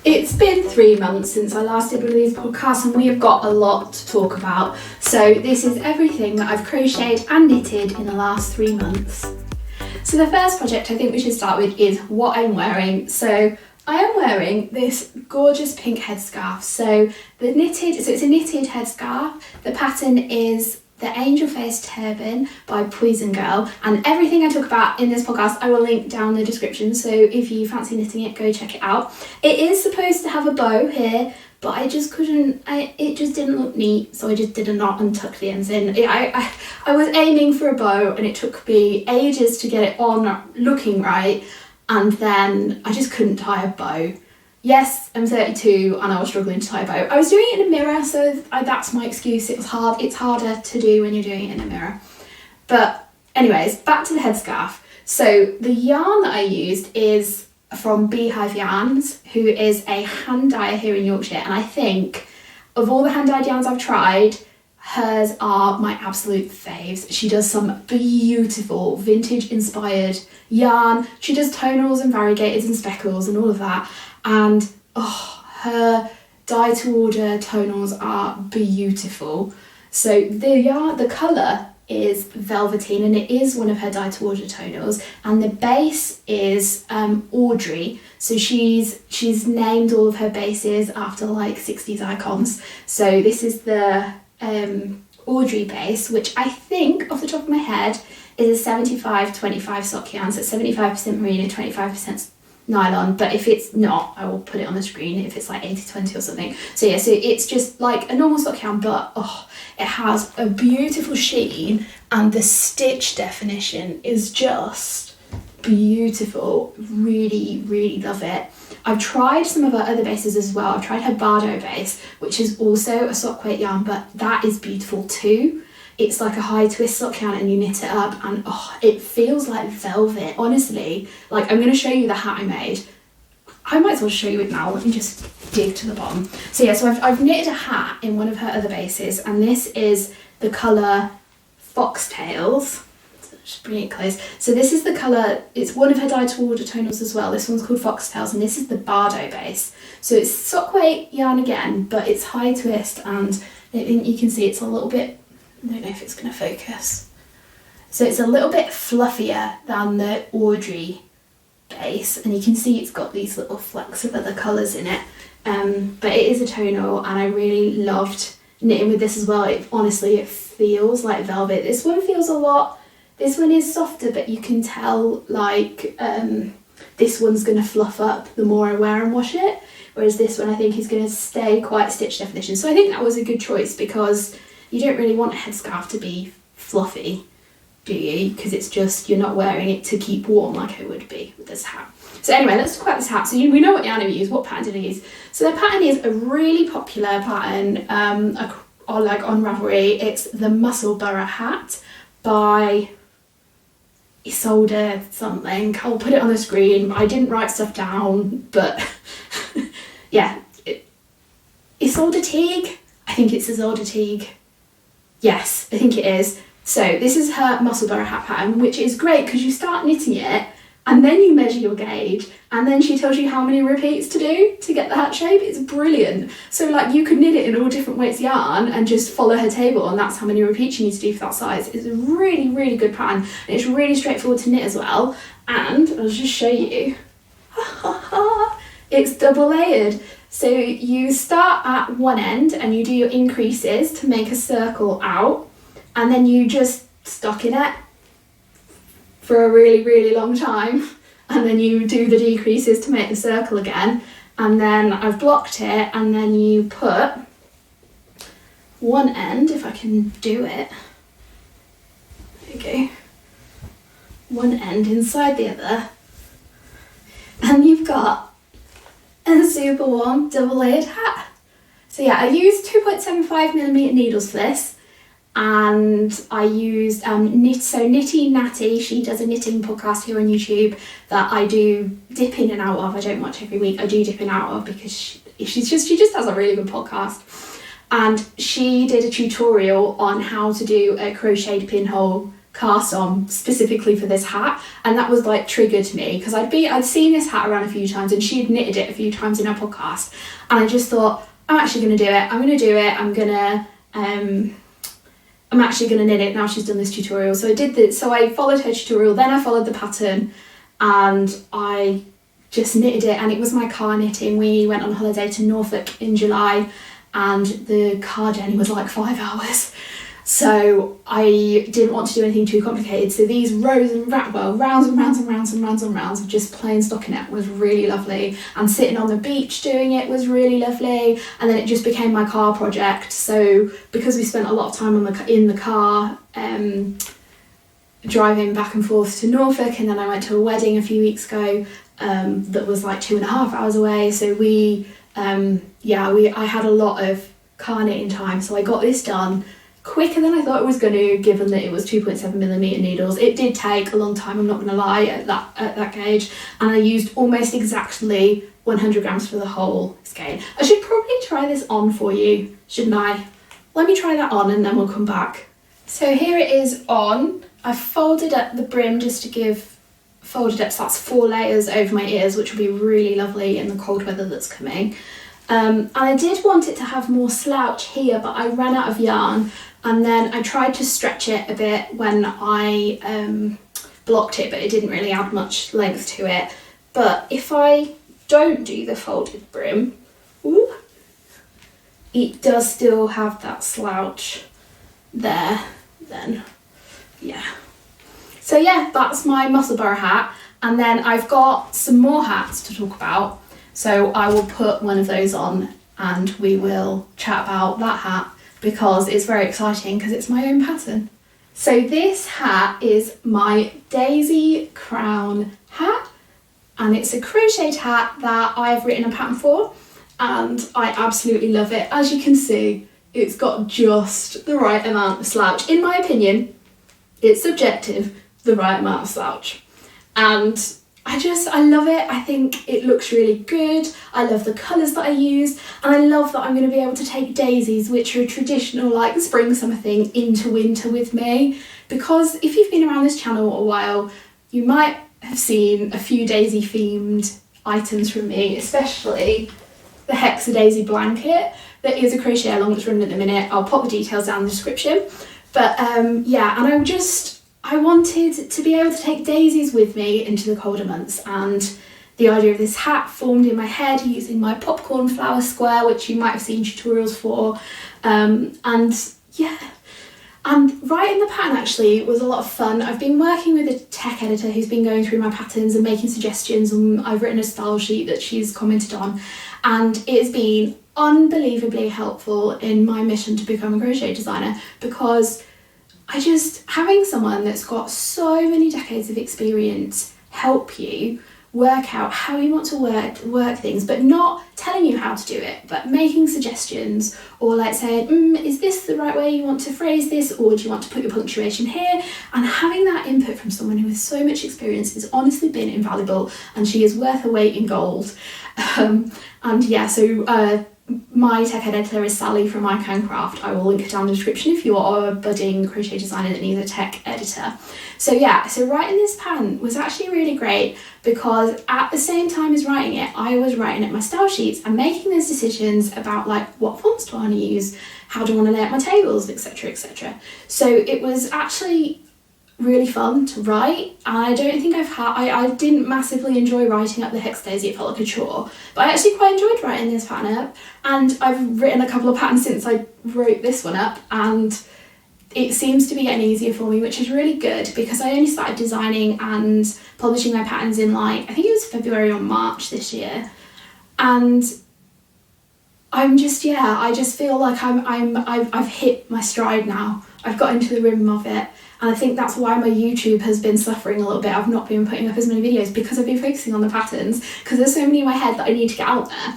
It's been 3 months since I last did one of these podcasts and we have got a lot to talk about. So this is everything that I've crocheted and knitted in the last 3 months. So the first project I think we should start with is what I'm wearing. So I am wearing this gorgeous pink headscarf. So it's a knitted headscarf. The pattern is the Angelface Turban by Poison Girl, and everything I talk about in this podcast I will link down in the description, so if you fancy knitting it, go check it out. It is supposed to have a bow here, but I just couldn't, it just didn't look neat, so I just did a knot and tucked the ends in. I was aiming for a bow and it took me ages to get it on looking right, and then I just couldn't tie a bow. Yes, I'm 32 and I was struggling to tie a bow. I was doing it in a mirror, so that's my excuse. It was hard. It's harder to do when you're doing it in a mirror. But anyways, back to the headscarf. So the yarn that I used is from Beehive Yarns, who is a hand dyer here in Yorkshire. And I think of all the hand dyed yarns I've tried, hers are my absolute faves. She does some beautiful vintage inspired yarn. She does tonals and variegateds and speckles and all of that. And her dye to order tonals are beautiful. So the colour is Velveteen, and it is one of her dye to order tonals. And the base is Audrey. So she's named all of her bases after like 60s icons. So this is the Audrey base, which I think off the top of my head is a 75-25 sock yarn. So 75% merino, 25% nylon, but if it's not, I will put it on the screen if it's like 80-20 or something. So yeah, so it's just like a normal sock yarn, but it has a beautiful sheen and the stitch definition is just beautiful. Really, really love it. I've tried some of her other bases as well. I've tried her Bardot base, which is also a sock weight yarn, but that is beautiful too. It's like a high twist sock yarn and you knit it up and it feels like velvet, honestly. Like, I'm going to show you the hat I made. I might as well show you it now. Let me just dig to the bottom. So yeah, so I've knitted a hat in one of her other bases, and this is the colour Foxtails. So just bring it close. So this is the colour, it's one of her dye to order tonals as well. This one's called Foxtails, and this is the Bardot base. So it's sock weight yarn again, but it's high twist, and you can see it's a little bit, I don't know if it's going to focus. So it's a little bit fluffier than the Audrey base, and you can see it's got these little flecks of other colours in it. But it is a tonal, and I really loved knitting with this as well. Honestly, it feels like velvet. This one feels a lot, this one is softer, but you can tell like this one's going to fluff up the more I wear and wash it, whereas this one I think is going to stay quite stitch definition. So I think that was a good choice, because you don't really want a headscarf to be fluffy, do you? Because it's just, you're not wearing it to keep warm like I would be with this hat. So anyway, let's talk about this hat. So we know what yarn I use, what pattern did I use? So the pattern is a really popular pattern on Ravelry. It's the Musselburgh Hat by Isolde something. I'll put it on the screen. I didn't write stuff down, but yeah. Isolde Teague? I think it's Isolde Teague. Yes, I think it is. So this is her Musselburgh hat pattern, which is great because you start knitting it and then you measure your gauge, and then she tells you how many repeats to do to get the hat shape. It's brilliant. So like you could knit it in all different weights yarn and just follow her table, and that's how many repeats you need to do for that size. It's a really, really good pattern, and it's really straightforward to knit as well. And I'll just show you. It's double layered. So you start at one end and you do your increases to make a circle out, and then you just stockinette for a really, really long time, and then you do the decreases to make the circle again, and then I've blocked it, and then you put one end, if I can do it, there you go, one end inside the other, and you've got a super warm double layered hat. So yeah, I used 2.75mm needles for this, and I used Nitty Natty. She does a knitting podcast here on YouTube that I do dip in and out of. I don't watch every week. I do dip in and out of because she just has a really good podcast, and she did a tutorial on how to do a crocheted pinhole cast on specifically for this hat, and that was like triggered me because I'd seen this hat around a few times and she had knitted it a few times in our podcast, and I just thought, I'm actually going to do it. I'm actually going to knit it now she's done this tutorial. So I did this. So I followed her tutorial, then I followed the pattern, and I just knitted it, and it was my car knitting. We went on holiday to Norfolk in July, and the car journey was like 5 hours. So I didn't want to do anything too complicated. So these rounds and rounds of just plain stockinette was really lovely. And sitting on the beach doing it was really lovely. And then it just became my car project. So because we spent a lot of time in the car, driving back and forth to Norfolk, and then I went to a wedding a few weeks ago that was like 2.5 hours away. So I had a lot of car knitting time. So I got this done quicker than I thought it was going to, given that it was 2.7mm needles. It did take a long time, I'm not going to lie, at that gauge, and I used almost exactly 100 grams for the whole skein. I should probably try this on for you, shouldn't I? Let me try that on and then we'll come back. So here it is on. I've folded up the brim just to give folded up, so that's 4 layers over my ears, which will be really lovely in the cold weather that's coming. And I did want it to have more slouch here, but I ran out of yarn, and then I tried to stretch it a bit when I blocked it, but it didn't really add much length to it. But if I don't do the folded brim, it does still have that slouch there then. Yeah. So yeah, that's my Musselburgh hat, and then I've got some more hats to talk about. So I will put one of those on and we will chat about that hat because it's very exciting because it's my own pattern. So this hat is my Daisy Crown hat, and it's a crocheted hat that I've written a pattern for, and I absolutely love it. As you can see, it's got just the right amount of slouch. In my opinion, it's subjective, the right amount of slouch. And I love it. I think it looks really good. I love the colours that I use, and I love that I'm going to be able to take daisies, which are a traditional like spring summer thing, into winter with me. Because if you've been around this channel a while, you might have seen a few daisy themed items from me, especially the Hexa Daisy blanket that is a crochet along that's running at the minute. I'll pop the details down in the description. But yeah, and I wanted to be able to take daisies with me into the colder months, and the idea of this hat formed in my head using my popcorn flower square, which you might have seen tutorials for, and yeah. And writing the pattern actually was a lot of fun. I've been working with a tech editor who's been going through my patterns and making suggestions, and I've written a style sheet that she's commented on, and it has been unbelievably helpful in my mission to become a crochet designer, because having someone that's got so many decades of experience help you work out how you want to work things, but not telling you how to do it, but making suggestions, or like saying, is this the right way you want to phrase this, or do you want to put your punctuation here? And having that input from someone who has so much experience has honestly been invaluable, and she is worth her weight in gold. And yeah, so my tech editor is Sally from I Can Craft. I will link it down in the description if you are a budding crochet designer that needs a tech editor. So yeah, so writing this pattern was actually really great, because at the same time as writing it, I was writing at my style sheets and making those decisions about like, what fonts do I want to use, how do I want to lay out my tables, etc, etc. So it was actually really fun to write, and I don't think I didn't massively enjoy writing up the Hex Daisy. It felt like a chore, but I actually quite enjoyed writing this pattern up, and I've written a couple of patterns since I wrote this one up, and it seems to be getting easier for me, which is really good, because I only started designing and publishing my patterns in like, I think it was February or March this year, and I'm just, yeah, I just feel like I've hit my stride now. I've got into the rhythm of it. And I think that's why my YouTube has been suffering a little bit. I've not been putting up as many videos, because I've been focusing on the patterns, because there's so many in my head that I need to get out there.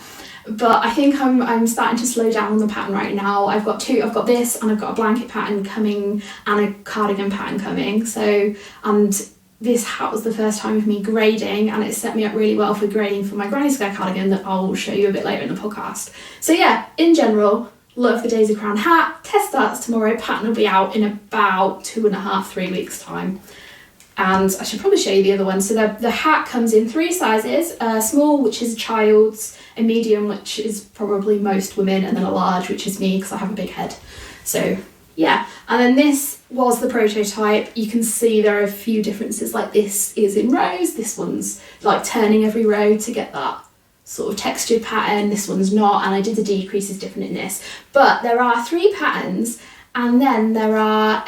But I think I'm starting to slow down on the pattern right now. I've got this, and I've got a blanket pattern coming and a cardigan pattern coming. So, and this hat was the first time of me grading, and it set me up really well for grading for my granny square cardigan that I'll show you a bit later in the podcast. So yeah, in general, love the Daisy Crown hat. Test starts tomorrow. Pattern will be out in about 2.5-3 weeks time. And I should probably show you the other one. So the hat comes in 3 sizes, a small, which is a child's, a medium, which is probably most women, and then a large, which is me because I have a big head. So yeah, and then this was the prototype. You can see there are a few differences, like this is in rows, this one's like turning every row to get that sort of textured pattern, this one's not, and I did the decreases different in this. But there are 3 patterns, and then there are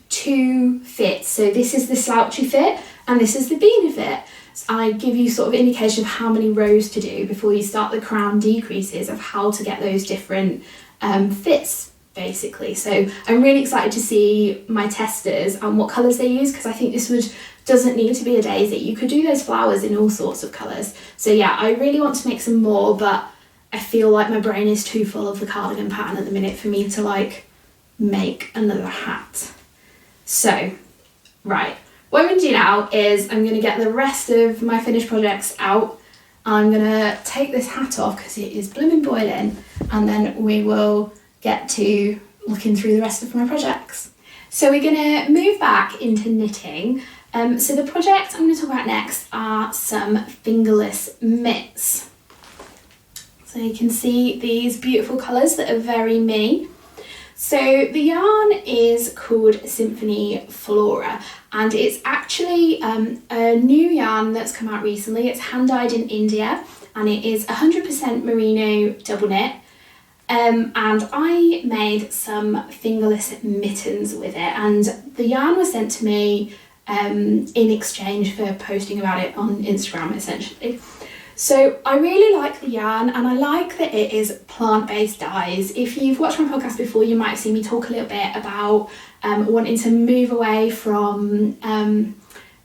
2 fits. So this is the slouchy fit and this is the beanie fit. So I give you sort of indication of how many rows to do before you start the crown decreases, of how to get those different fits basically. So I'm really excited to see my testers and what colours they use, because I think this doesn't need to be a daisy. You could do those flowers in all sorts of colours. So yeah, I really want to make some more, but I feel like my brain is too full of the cardigan pattern at the minute for me to like make another hat. So right, what I'm going to do now is I'm going to get the rest of my finished projects out. I'm going to take this hat off because it is blooming boiling, and then we will get to looking through the rest of my projects. So we're going to move back into knitting. So the project I'm going to talk about next are some fingerless mitts. So you can see these beautiful colours that are very me. So the yarn is called Symfonie Flora, and it's actually a new yarn that's come out recently. It's hand dyed in India, and it is 100% merino double knit. And I made some fingerless mittens with it, and the yarn was sent to me in exchange for posting about it on Instagram essentially. So I really like the yarn, and I like that it is plant-based dyes. If you've watched my podcast before, you might have seen me talk a little bit about wanting to move away from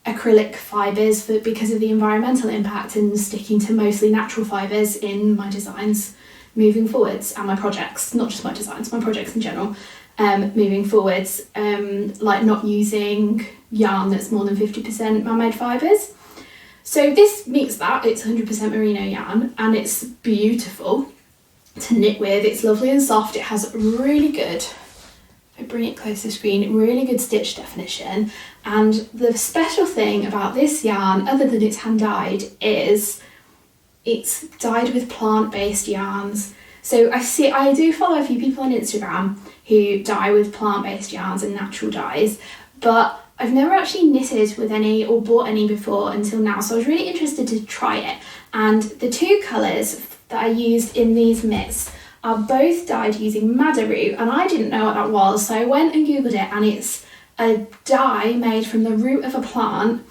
acrylic fibres because of the environmental impact, and sticking to mostly natural fibres in my designs moving forwards, and my projects, not just my designs, my projects in general, moving forwards, like not using yarn that's more than 50% man-made fibres. So this meets that. It's 100% merino yarn, and it's beautiful to knit with. It's lovely and soft. It has really good, if I bring it close to the screen, really good stitch definition. And the special thing about this yarn, other than it's hand dyed, is it's dyed with plant-based yarns. So I do follow a few people on Instagram who dye with plant-based yarns and natural dyes, but I've never actually knitted with any or bought any before until now, so I was really interested to try it. And the 2 colours that I used in these mitts are both dyed using madder root, and I didn't know what that was, so I went and googled it, and it's a dye made from the root of a plant,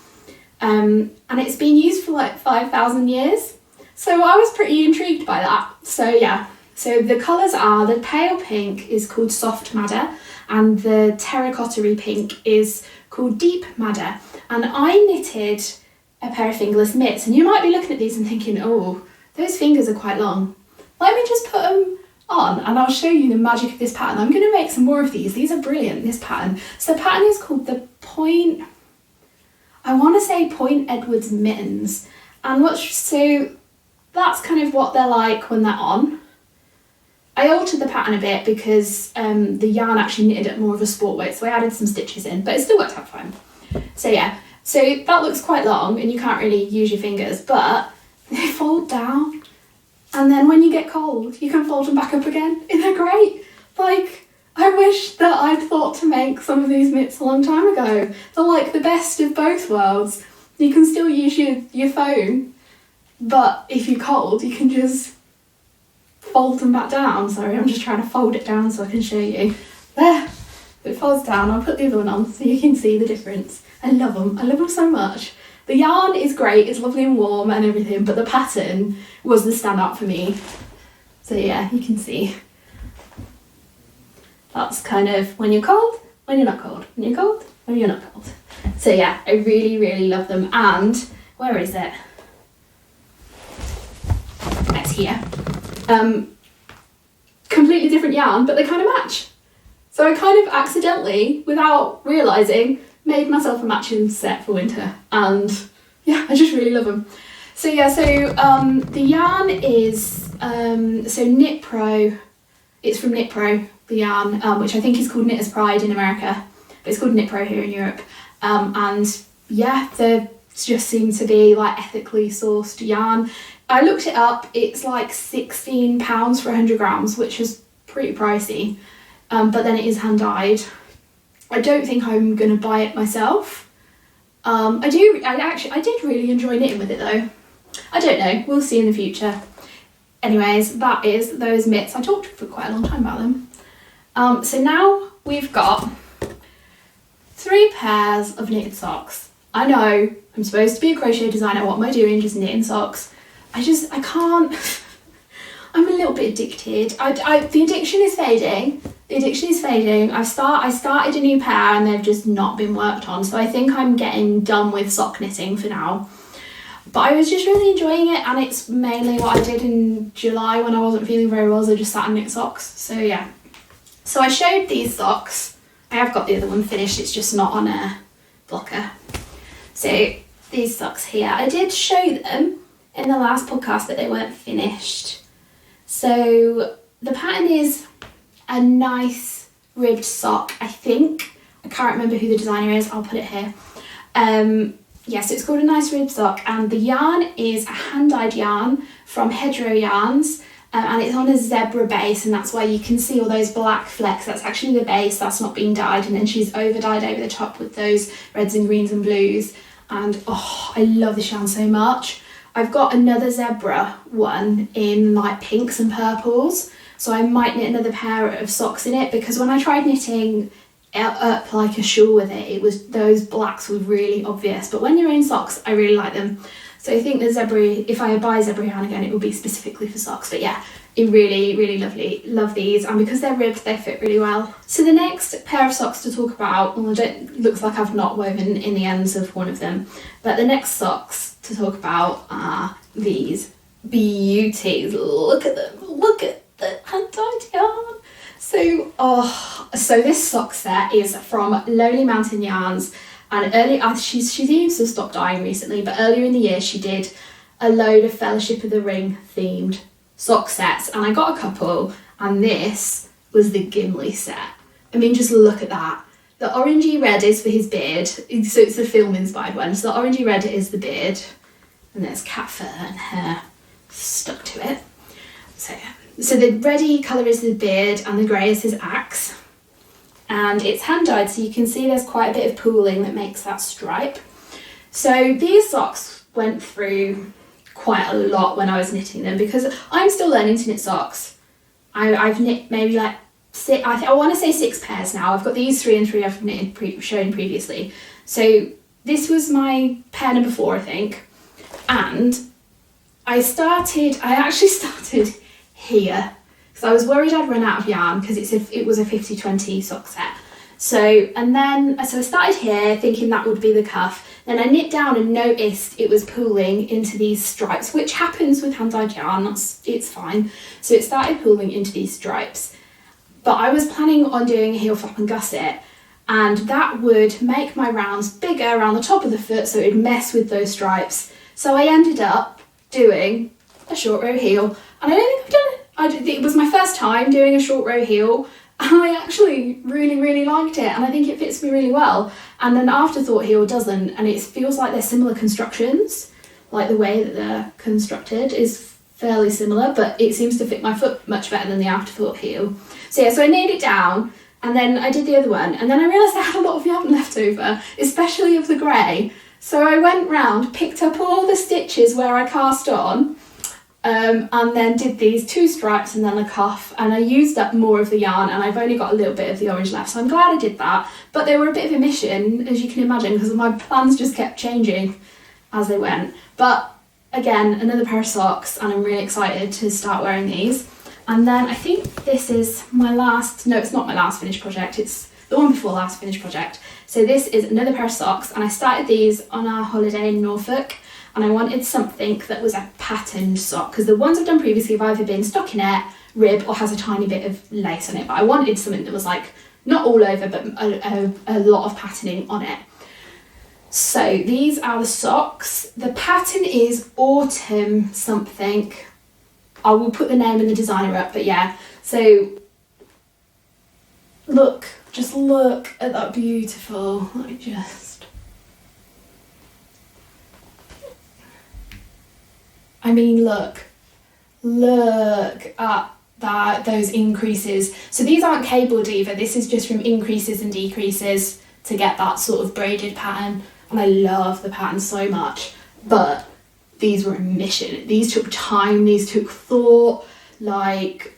and it's been used for like 5,000 years. So I was pretty intrigued by that. So yeah, so the colours are, the pale pink is called soft madder, and the terracotta-y pink is called deep madder. And I knitted a pair of fingerless mitts, and you might be looking at these and thinking, oh, those fingers are quite long. Let me just put them on and I'll show you the magic of this pattern. I'm going to make some more of these. These are brilliant, this pattern. So the pattern is called the Point Edwards mittens. And so that's kind of what they're like when they're on. I altered the pattern a bit because the yarn actually knitted at more of a sport weight, so I added some stitches in, but it still worked out fine. So yeah, so that looks quite long and you can't really use your fingers, but they fold down, and then when you get cold, you can fold them back up again. Isn't that great? Like, I wish that I'd thought to make some of these mitts a long time ago. They're like the best of both worlds. You can still use your phone, but if you're cold, you can just fold them back down. Sorry, I'm just trying to fold it down so I can show you. There, it folds down. I'll put the other one on so you can see the difference. I love them. I love them so much. The yarn is great. It's lovely and warm and everything, but the pattern was the standout for me. So yeah, you can see. That's kind of when you're cold, when you're not cold, when you're cold, when you're not cold. So yeah, I really, really love them. And where is it? It's here. Completely different yarn, but they kind of match. So I kind of accidentally, without realising, made myself a matching set for winter. And yeah, I just really love them. So yeah, so the yarn is, so Knit Pro It's from Knit Pro, the yarn, which I think is called Knitter's Pride in America, but it's called Knit Pro here in Europe. And yeah, they just seem to be like ethically sourced yarn. I looked it up, it's like £16 for 100 grams, which is pretty pricey, but then it is hand dyed. I don't think I'm gonna buy it myself. I did really enjoy knitting with it though. I don't know, we'll see in the future. Anyways, that is those mitts. I talked for quite a long time about them. So now we've got 3 pairs of knitted socks. I know, I'm supposed to be a crochet designer, what am I doing, just knitting socks? I can't, I'm a little bit addicted. The addiction is fading. I started a new pair and they've just not been worked on. So I think I'm getting done with sock knitting for now. But I was just really enjoying it, and it's mainly what I did in July when I wasn't feeling very well, so I just sat and knit socks. So yeah. So I showed these socks. I have got the other one finished, it's just not on a blocker. So these socks here, I did show them in the last podcast, but they weren't finished. So the pattern is a nice ribbed sock, I think. I can't remember who the designer is, I'll put it here. So it's called a nice ribbed sock, and the yarn is a hand-dyed yarn from Hedgerow Yarns, and it's on a zebra base, and that's why you can see all those black flecks. That's actually the base, that's not being dyed, and then she's over-dyed over the top with those reds and greens and blues, and oh, I love this yarn so much. I've got another zebra one in like pinks and purples, so I might knit another pair of socks in it, because when I tried knitting up like a shawl with it, those blacks were really obvious, but when you're in socks I really like them. So I think the zebra, if I buy zebra yarn again, it will be specifically for socks. But yeah, it really lovely, love these, and because they're ribbed they fit really well. So the next pair of socks to talk about, well, looks like I've not woven in the ends of one of them, but the next socks to talk about are these beauties. Look at them, look at the hand-dyed yarn. So this sock set is from Lonely Mountain Yarns, and she seems to have stopped dyeing recently, but earlier in the year she did a load of Fellowship of the Ring themed sock sets, and I got a couple, and this was the Gimli set. I mean, just look at that. The orangey red is for his beard, so it's the film inspired one, so the orangey red is the beard, and there's cat fur and hair stuck to it. So the reddy colour is the beard and the grey is his axe, and it's hand dyed, so you can see there's quite a bit of pooling that makes that stripe. So these socks went through quite a lot when I was knitting them, because I'm still learning to knit socks. I've knit maybe like six, I want to say 6 pairs now. I've got these 3 and 3 I've knitted shown previously. So this was my pair number 4, I think, and I actually started here because I was worried I'd run out of yarn, because it was a 50-20 sock set. So I started here thinking that would be the cuff. Then I knit down and noticed it was pooling into these stripes, which happens with hand-dyed yarn, it's fine. So it started pooling into these stripes. But I was planning on doing a heel flap and gusset, and that would make my rounds bigger around the top of the foot, so it would mess with those stripes. So I ended up doing a short row heel, and I don't think I've done it. It was my first time doing a short row heel, and I actually really liked it, and I think it fits me really well. And an afterthought heel doesn't, and it feels like they're similar constructions, like the way that they're constructed is fairly similar, but it seems to fit my foot much better than the afterthought heel. So yeah, so I nailed it down, and then I did the other one, and then I realised I had a lot of yarn left over, especially of the grey. So I went round, picked up all the stitches where I cast on, and then did these 2 stripes and then a cuff, and I used up more of the yarn, and I've only got a little bit of the orange left, so I'm glad I did that. But they were a bit of a mission, as you can imagine, because my plans just kept changing as they went. But again, another pair of socks, and I'm really excited to start wearing these. And then I think this is my last, no, it's not my last finished project, it's the one before last finished project. So this is another pair of socks, and I started these on our holiday in Norfolk, and I wanted something that was a patterned sock, because the ones I've done previously have either been stockinette, rib, or has a tiny bit of lace on it, but I wanted something that was like, not all over, but a lot of patterning on it. So these are the socks. The pattern is autumn something. I will put the name and the designer up, but yeah. So Look, just look at that beautiful, I mean, look at that, those increases. So these aren't cabled either, this is just from increases and decreases to get that sort of braided pattern, and I love the pattern so much, but these were a mission. These took time, these took thought, like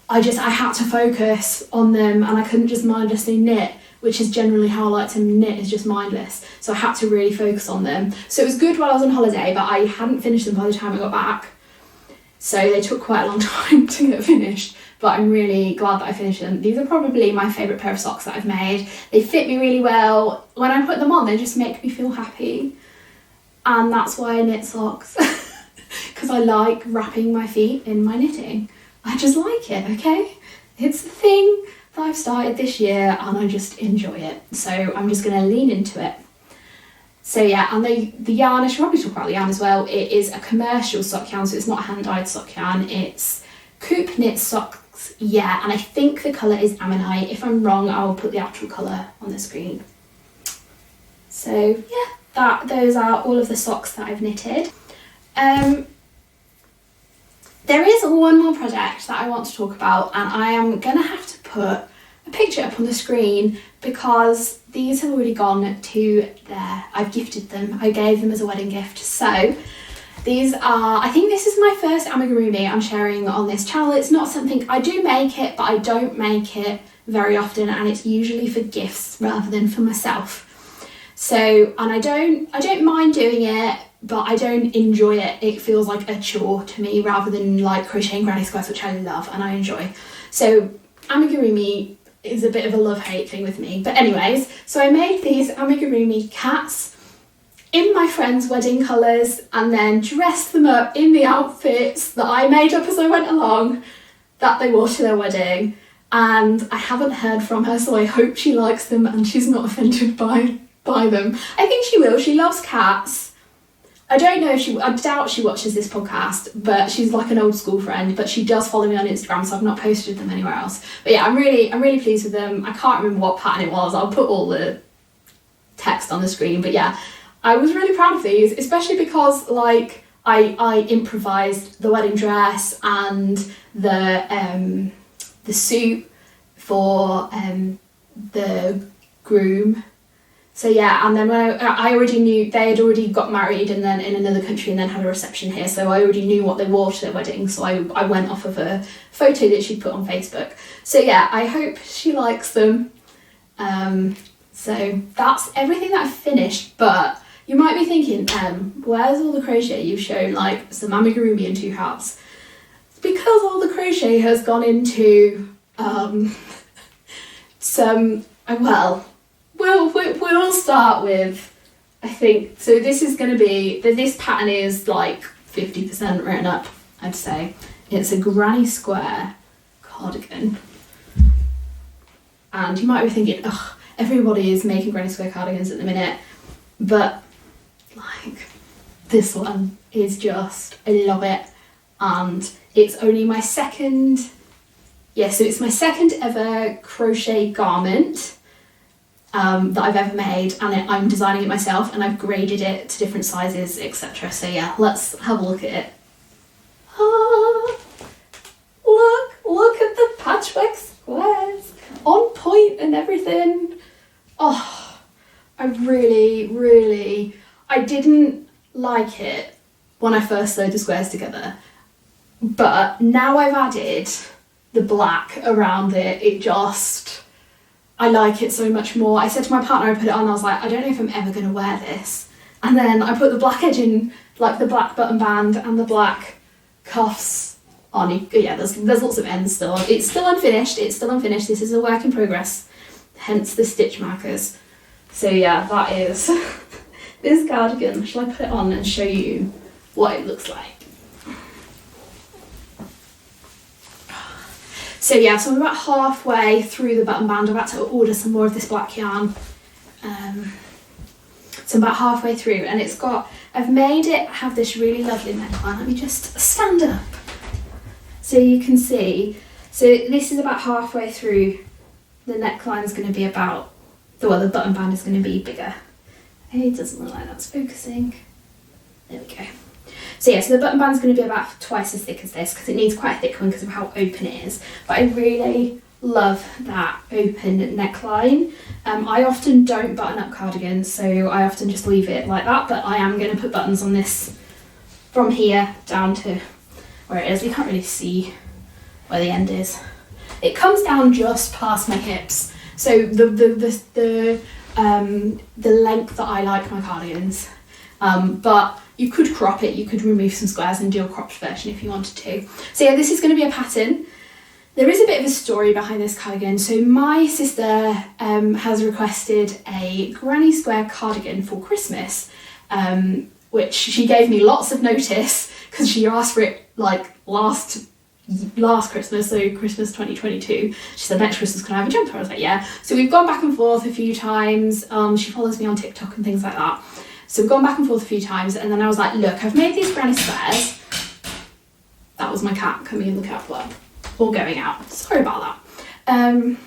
I had to focus on them, and I couldn't just mindlessly knit, which is generally how I like to knit, is just mindless. So I had to really focus on them. So it was good while I was on holiday, but I hadn't finished them by the time I got back. So they took quite a long time to get finished, but I'm really glad that I finished them. These are probably my favourite pair of socks that I've made. They fit me really well. When I put them on, they just make me feel happy. And that's why I knit socks, because I like wrapping my feet in my knitting. I just like it, okay? It's the thing that I've started this year and I just enjoy it. So I'm just gonna lean into it. So yeah, and the yarn, I should probably talk about the yarn as well. It is a commercial sock yarn, so it's not hand-dyed sock yarn. It's Coop Knit Socks, yeah, and I think the colour is Ammonite. If I'm wrong, I'll put the actual colour on the screen. So yeah, those are all of the socks that I've knitted. There is one more project that I want to talk about, and I am gonna have to put a picture up on the screen because these have already gone to there. I've gifted them. I gave them as a wedding gift. So these are, I think this is my first amigurumi I'm sharing on this channel. It's not something, I do make it, but I don't make it very often, and it's usually for gifts rather than for myself. So, and I don't mind doing it, but I don't enjoy it. It feels like a chore to me rather than like crocheting granny squares, which I love and I enjoy. So amigurumi is a bit of a love-hate thing with me. But anyways, so I made these amigurumi cats in my friend's wedding colours and then dressed them up in the outfits that I made up as I went along that they wore to their wedding. And I haven't heard from her, so I hope she likes them and she's not offended by them. I think she will. She loves cats. I don't know if I doubt she watches this podcast, but she's like an old school friend, but she does follow me on Instagram, so I've not posted them anywhere else. But yeah, I'm really pleased with them. I can't remember what pattern it was. I'll put all the text on the screen, but yeah, I was really proud of these, especially because like I improvised the wedding dress and the suit for the groom. So yeah, and then when I already knew they had already got married and then in another country and then had a reception here, so I already knew what they wore to their wedding, so I went off of a photo that she put on Facebook. So yeah, I hope she likes them. So that's everything that I've finished, but you might be thinking, where's all the crochet? You've shown like some amigurumi and 2 hats. It's because all the crochet has gone into We'll start with, I think, so this is going to be, this pattern is like 50% written up, I'd say. It's a granny square cardigan. And you might be thinking, ugh, everybody is making granny square cardigans at the minute. But like, this one is just, I love it. And it's only my second, so it's my second ever crochet garment that I've ever made, and I'm designing it myself and I've graded it to different sizes, etc. So yeah, let's have a look at it. Look at the patchwork squares, on point and everything. Oh, I didn't like it when I first sewed the squares together, but now I've added the black around it, I like it so much more. I said to my partner, I put it on, I was like, I don't know if I'm ever going to wear this. And then I put the black edging, like the black button band and the black cuffs on. Yeah, there's lots of ends still. It's still unfinished. This is a work in progress, hence the stitch markers. So yeah, that is this cardigan. Shall I put it on and show you what it looks like? So yeah, so I'm about halfway through the button band. I'm about to order some more of this black yarn. So I'm about halfway through, and I've made it have this really lovely neckline. Let me just stand up so you can see. So this is about halfway through the neckline is going to be about, the button band is going to be bigger. It doesn't look like that's focusing. There we go. So yeah, so the button band is going to be about twice as thick as this because it needs quite a thick one because of how open it is. But I really love that open neckline. I often don't button up cardigans, so I often just leave it like that, but I am going to put buttons on this from here down to where it is. You can't really see where the end is. It comes down just past my hips, so the length that I like my cardigans. But you could crop it, you could remove some squares and do a cropped version if you wanted to. So yeah, this is going to be a pattern. There is a bit of a story behind this cardigan. So my sister has requested a granny square cardigan for Christmas, which she gave me lots of notice because she asked for it like last Christmas, so Christmas 2022. She said next Christmas can I have a jumper? I was like, yeah. So we've gone back and forth a few times. She follows me on TikTok and things like that. So we've gone back and forth a few times, and then I was like, look, I've made these granny squares. That was my cat coming in the cat club. Or going out. Sorry about that.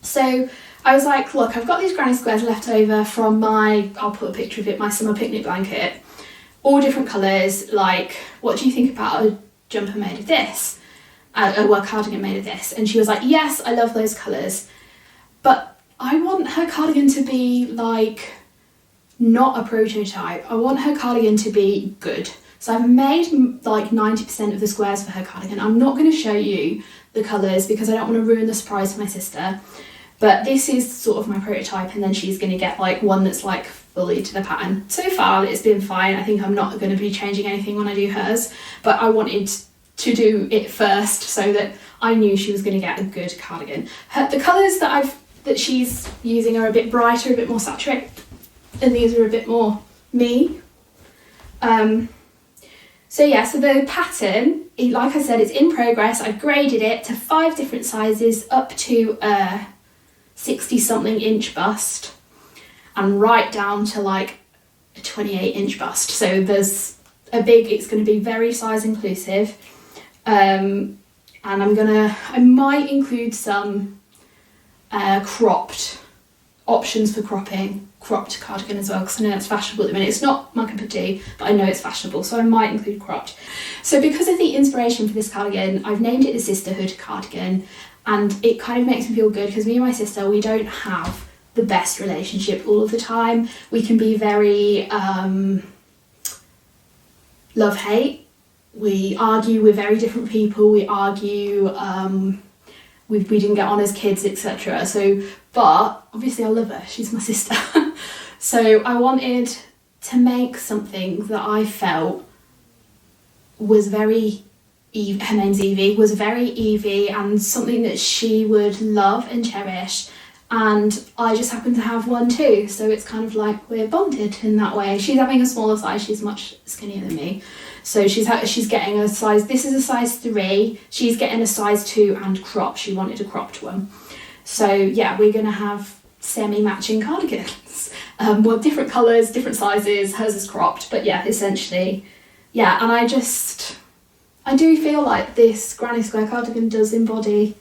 So I was like, look, I've got these granny squares left over from I'll put a picture of it, my summer picnic blanket. All different colours. Like, what do you think about a jumper made of this? A cardigan made of this? And she was like, yes, I love those colours. But I want her cardigan to be like, not a prototype. I want her cardigan to be good. So I've made like 90% of the squares for her cardigan. I'm not going to show you the colours because I don't want to ruin the surprise for my sister. But this is sort of my prototype, and then she's going to get like one that's like fully to the pattern. So far it's been fine. I think I'm not going to be changing anything when I do hers, but I wanted to do it first so that I knew she was going to get a good cardigan. The colours that she's using are a bit brighter, a bit more saturated, and these are a bit more me. So yeah, so the pattern, like I said, it's in progress. I've graded it to 5 different sizes up to a 60-something inch bust and right down to like a 28-inch bust. So there's it's going to be very size inclusive. And I might include some cropped options for cropped cardigan as well, because I know it's fashionable at the minute. It's not my cup of tea, but I know it's fashionable, so I might include cropped. So because of the inspiration for this cardigan, I've named it the Sisterhood Cardigan, and it kind of makes me feel good because me and my sister, we don't have the best relationship all of the time. We can be very love-hate. We argue, we're very different people. We argue, we didn't get on as kids, etc. So, but obviously I love her, she's my sister. So I wanted to make something that I felt was very, her name's Evie, was very Evie and something that she would love and cherish. And I just happen to have one too, so it's kind of like we're bonded in that way. She's having a smaller size, she's much skinnier than me. So she's getting a size, this is a size 3, she's getting a size 2 and crop. She wanted a cropped one. So yeah, we're gonna have semi-matching cardigans. Well, different colours, different sizes, hers is cropped, but yeah, essentially, yeah. And I do feel like this granny square cardigan does embody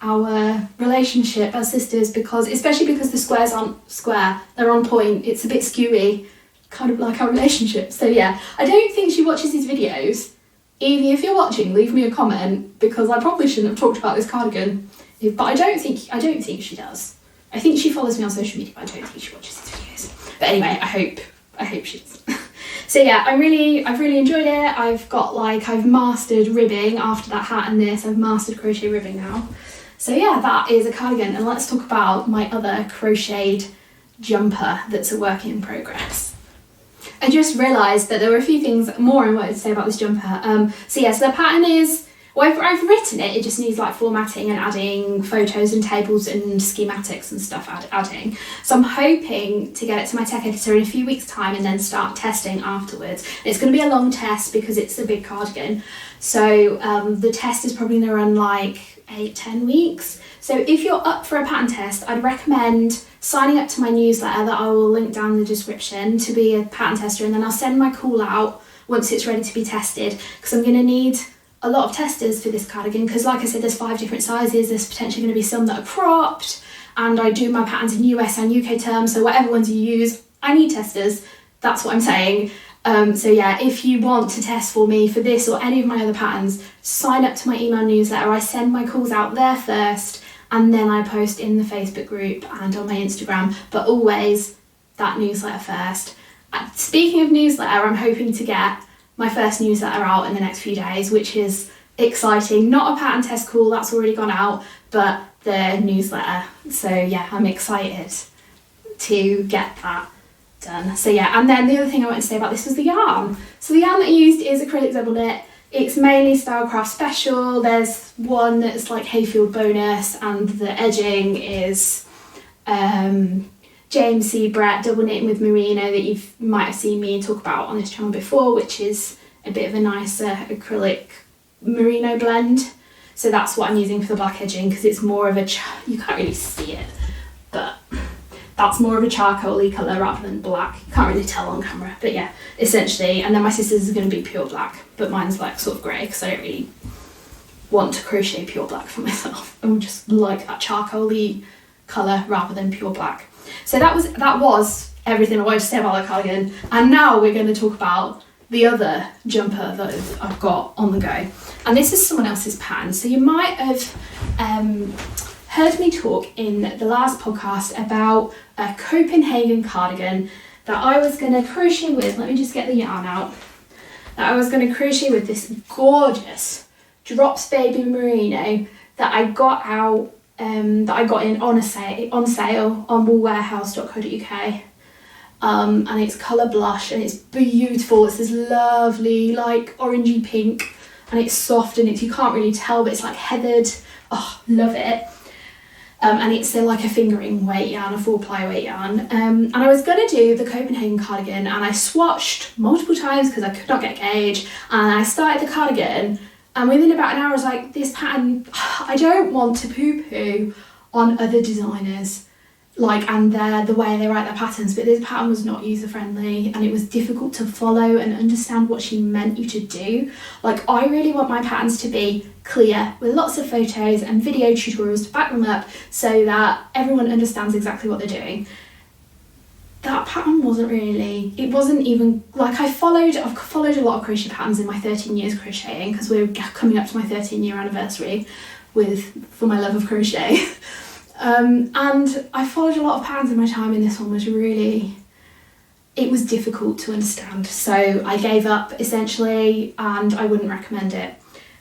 our relationship as sisters, especially because the squares aren't square, they're on point, it's a bit skewy, kind of like our relationship. So yeah, I don't think she watches these videos. Evie, if you're watching, leave me a comment, because I probably shouldn't have talked about this cardigan, but I don't think she does. I think she follows me on social media, but I don't think she watches these videos. But anyway, I hope she does. So yeah, I've really enjoyed it. I've mastered ribbing after that hat and this. I've mastered crochet ribbing now. So yeah, that is a cardigan, and let's talk about my other crocheted jumper that's a work in progress. I just realised that there were a few things more I wanted to say about this jumper. So the pattern is, well, I've written it, it just needs like formatting and adding photos and tables and schematics and stuff adding. So I'm hoping to get it to my tech editor in a few weeks' time and then start testing afterwards. And it's going to be a long test because it's a big cardigan. So the test is probably going to run like 8-10 weeks. So if you're up for a pattern test, I'd recommend signing up to my newsletter that I will link down in the description to be a pattern tester, and then I'll send my call out once it's ready to be tested, because I'm going to need a lot of testers for this cardigan, because like I said, there's 5 different sizes. There's potentially going to be some that are cropped, and I do my patterns in US and UK terms, so whatever ones you use, I need testers. That's what I'm saying. So yeah, if you want to test for me for this or any of my other patterns, sign up to my email newsletter. I send my calls out there first, and then I post in the Facebook group and on my Instagram, but always that newsletter first. Speaking of newsletter, I'm hoping to get my first newsletter out in the next few days, which is exciting. Not a pattern test call, that's already gone out, but the newsletter. So yeah, I'm excited to get that done. So yeah, and then the other thing I wanted to say about this was the yarn. So the yarn that I used is acrylic double knit. It's mainly Stylecraft Special. There's one that's like Hayfield Bonus, and the edging is James C. Brett double knitting with Merino that you might have seen me talk about on this channel before, which is a bit of a nicer acrylic Merino blend. So that's what I'm using for the black edging, because it's more of a, you can't really see it, but that's more of a charcoaly colour rather than black. You can't really tell on camera, but yeah, essentially. And then my sister's is going to be pure black, but mine's like sort of grey, because I don't really want to crochet pure black for myself. I just like that charcoaly colour rather than pure black. So that was everything I wanted to say about the cardigan. And now we're going to talk about the other jumper that I've got on the go. And this is someone else's pattern. So you might have heard me talk in the last podcast about a Copenhagen cardigan that I was going to crochet with. Let me just get the yarn out. That I was going to crochet with this gorgeous Drops Baby Merino that I got out, that I got in on sale on woolwarehouse.co.uk. And it's colour blush, and it's beautiful. It's this lovely like orangey pink, and it's soft, and you can't really tell, but it's like heathered. Oh, love it. And it's like a fingering weight yarn, a 4-ply weight yarn. And I was going to do the Copenhagen cardigan, and I swatched multiple times because I could not get a gauge, and I started the cardigan, and within about an hour I was like, this pattern, I don't want to poo-poo on other designers, like, and the way they write their patterns, but this pattern was not user friendly, and it was difficult to follow and understand what she meant you to do. Like, I really want my patterns to be clear with lots of photos and video tutorials to back them up so that everyone understands exactly what they're doing. That pattern wasn't really, it wasn't even, like, I've followed a lot of crochet patterns in my 13 years crocheting, because we're coming up to my 13-year anniversary for my love of crochet. And I followed a lot of patterns in my time, and this one was really, it was difficult to understand. So I gave up essentially, and I wouldn't recommend it.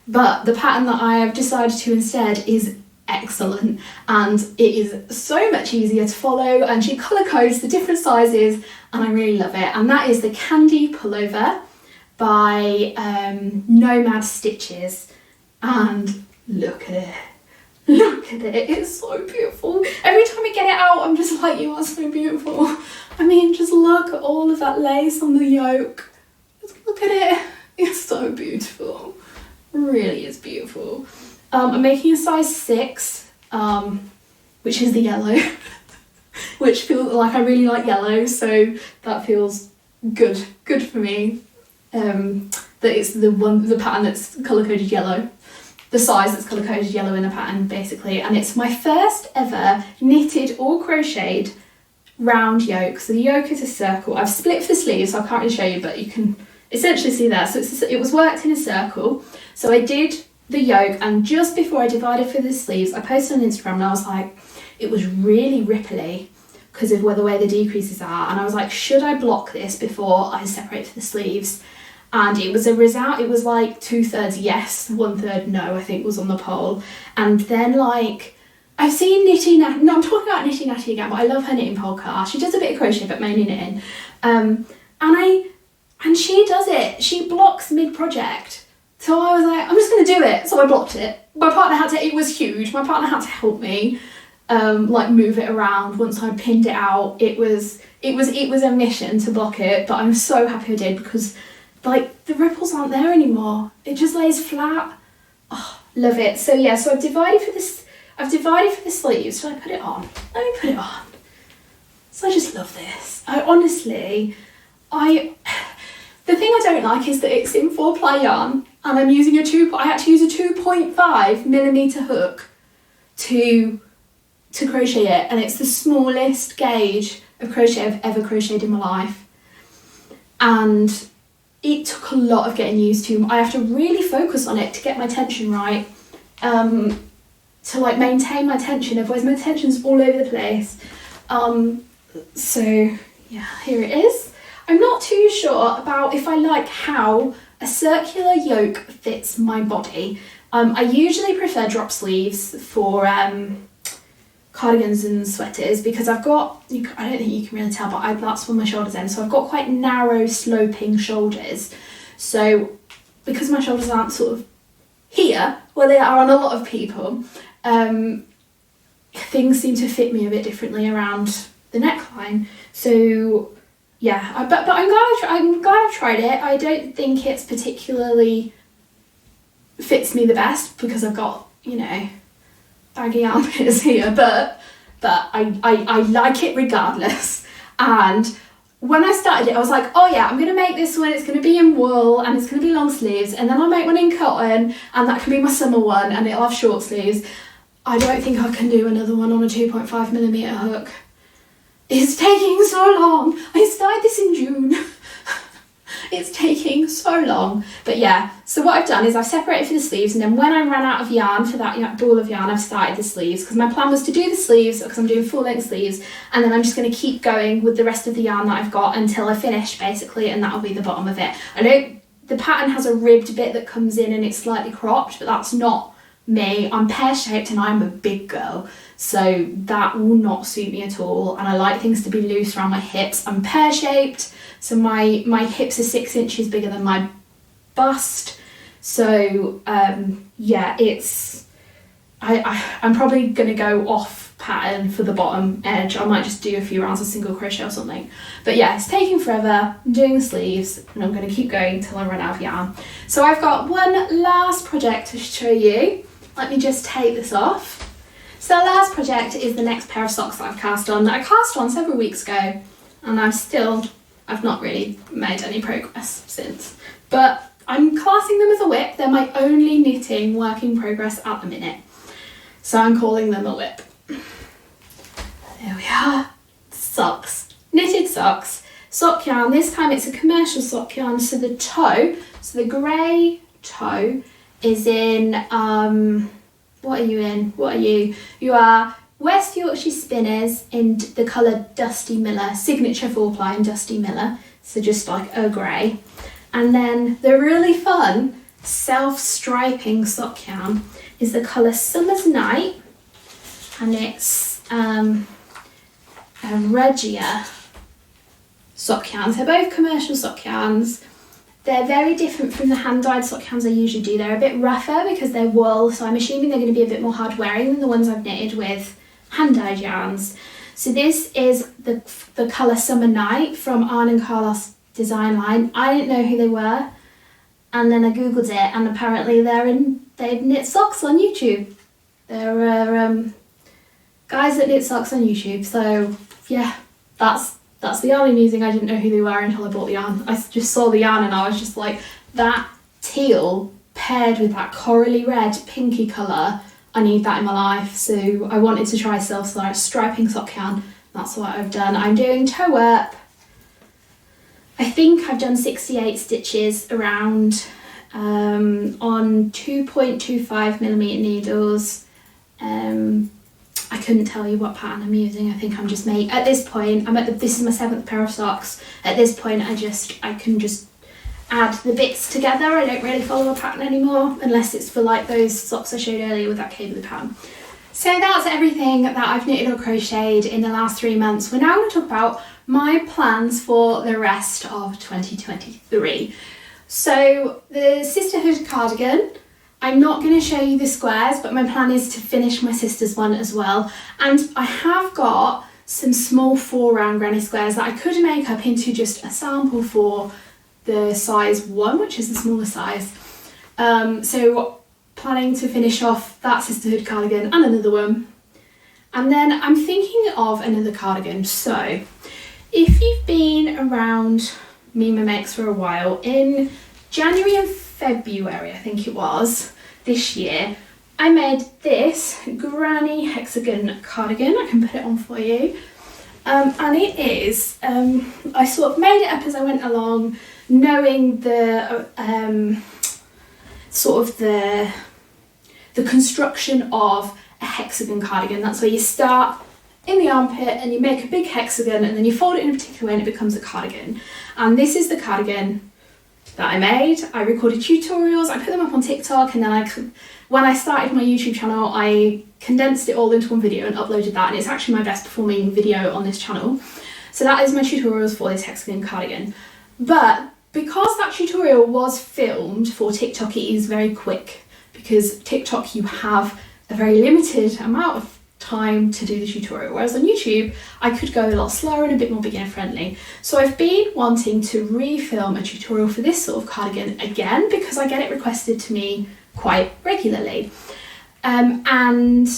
But the pattern that I have decided to instead is excellent, and it is so much easier to follow, and she colour codes the different sizes, and I really love it. And that is the Cande Pullover by Nomad Stitches, and look at it. Look at it, it's so beautiful. Every time I get it out, I'm just like, you are so beautiful. I mean, just look at all of that lace on the yoke. Just look at it, it's so beautiful. It really is beautiful. I'm making a size 6, which is the yellow, which feels like, I really like yellow, so that feels good for me. That it's the pattern that's colour-coded yellow. The size that's colour coded yellow in the pattern, basically, and it's my first ever knitted or crocheted round yoke. So the yoke is a circle. I've split for the sleeves, so I can't really show you, but you can essentially see there. So it was worked in a circle. So I did the yoke, and just before I divided for the sleeves, I posted on Instagram, and I was like, it was really ripply because of the way the decreases are, and I was like, should I block this before I separate for the sleeves? And it was a result, it was like 2/3 yes, 1/3 no, I think was on the poll. And then, like, I've seen Knitty Natty, no, I'm talking about Knitty Natty again, but I love her knitting podcast. She does a bit of crochet, but mainly knitting. And she does it, she blocks mid-project. So I was like, I'm just going to do it. So I blocked it. My partner had to, it was huge, my partner had to help me, like, move it around. Once I pinned it out, it was a mission to block it, but I'm so happy I did, because like, the ripples aren't there anymore. It just lays flat. Oh, love it. So yeah, so I've divided for the sleeves. Should I put it on? Let me put it on. So I just love this. The thing I don't like is that it's in 4-ply yarn, and I'm using I had to use a 2.5mm hook to crochet it, and it's the smallest gauge of crochet I've ever crocheted in my life. And it took a lot of getting used to. I have to really focus on it to get my tension right, to like maintain my tension, otherwise my tension's all over the place. So yeah, here it is. I'm not too sure about if I like how a circular yoke fits my body. I usually prefer drop sleeves for cardigans and sweaters, because I've got, I don't think you can really tell, but that's where my shoulders end, so I've got quite narrow sloping shoulders. So because my shoulders aren't sort of here where they are on a lot of people, things seem to fit me a bit differently around the neckline. So yeah, but I'm glad I've tried it. I don't think it's particularly fits me the best because I've got, you know, baggy armpits here, but I like it regardless. And when I started it, I was like, oh yeah, I'm gonna make this one, it's gonna be in wool and it's gonna be long sleeves, and then I'll make one in cotton and that can be my summer one and it'll have short sleeves. I don't think I can do another one on a 2.5mm hook. It's taking so long. I started this in June. It's taking so long. But yeah, so what I've done is I've separated for the sleeves, and then when I ran out of yarn for that ball of yarn, I've started the sleeves, because my plan was to do the sleeves because I'm doing full length sleeves, and then I'm just going to keep going with the rest of the yarn that I've got until I finish basically, and that'll be the bottom of it. I know the pattern has a ribbed bit that comes in and it's slightly cropped, but that's not me. I'm pear-shaped and I'm a big girl, so that will not suit me at all, and I like things to be loose around my hips. I'm pear-shaped, so my hips are 6 inches bigger than my bust, so yeah, I'm probably going to go off pattern for the bottom edge. I might just do a few rounds of single crochet or something, but yeah, it's taking forever. I'm doing the sleeves and I'm going to keep going until I run out of yarn. So I've got one last project to show you. Let me just take this off. So the last project is the next pair of socks that I've cast on, that I cast on several weeks ago, and I've not really made any progress since. But I'm classing them as a whip. They're my only knitting work in progress at the minute, so I'm calling them a whip. There we are. Socks. Knitted socks. Sock yarn. This time it's a commercial sock yarn, so the grey toe is in, what are you in? What are you? You are West Yorkshire Spinners in the colour Dusty Miller, signature 4-ply in Dusty Miller, so just like a grey. And then the really fun self-striping sock yarn is the colour Summer's Night, and it's a Regia sock yarns. They're both commercial sock yarns. They're very different from the hand-dyed sock yarns I usually do. They're a bit rougher because they're wool, so I'm assuming they're going to be a bit more hard wearing than the ones I've knitted with hand-dyed yarns. So this is the colour Summer Night from Arne and Carlos design line. I didn't know who they were, and then I googled it, and apparently they knit socks on YouTube. They're guys that knit socks on YouTube. So yeah, that's the yarn I'm using. I didn't know who they were until I bought the yarn. I just saw the yarn and I was just like, that teal paired with that corally red pinky colour, I need that in my life. So I wanted to try self-striping sock yarn. That's what I've done. I'm doing toe up. I think I've done 68 stitches around on 2.25mm needles. I couldn't tell you what pattern I'm using. I think I'm just at this point, this is my 7th pair of socks. At this point, I can just add the bits together. I don't really follow a pattern anymore, unless it's for like those socks I showed earlier with that cable pattern. So that's everything that I've knitted or crocheted in the last 3 months. We're now going to talk about my plans for the rest of 2023. So the Sisterhood cardigan, I'm not going to show you the squares, but my plan is to finish my sister's one as well. And I have got some small 4-round granny squares that I could make up into just a sample for the size 1, which is the smaller size. So planning to finish off that Sisterhood cardigan and another one. And then I'm thinking of another cardigan. So if you've been around Mima Makes for a while, in January and February, I think it was, this year, I made this granny hexagon cardigan. I can put it on for you. And it is, I sort of made it up as I went along, knowing the sort of the construction of a hexagon cardigan. That's where you start in the armpit and you make a big hexagon and then you fold it in a particular way and it becomes a cardigan. And this is the cardigan that I made. I recorded tutorials, I put them up on TikTok, and then when I started my YouTube channel, I condensed it all into one video and uploaded that, and it's actually my best performing video on this channel. So that is my tutorials for this hexagon cardigan. But because that tutorial was filmed for TikTok, it is very quick, because TikTok you have a very limited amount of time to do the tutorial, whereas on YouTube I could go a lot slower and a bit more beginner friendly. So I've been wanting to refilm a tutorial for this sort of cardigan again, because I get it requested to me quite regularly, and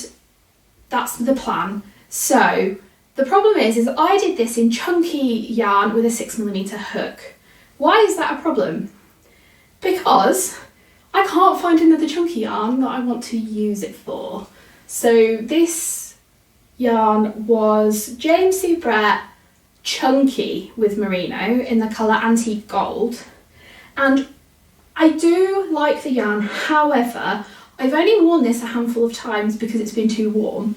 that's the plan. So the problem is I did this in chunky yarn with a 6mm hook. Why is that a problem? Because I can't find another chunky yarn that I want to use it for. So this yarn was James C. Brett Chunky with Merino in the colour Antique Gold, and I do like the yarn. However, I've only worn this a handful of times because it's been too warm,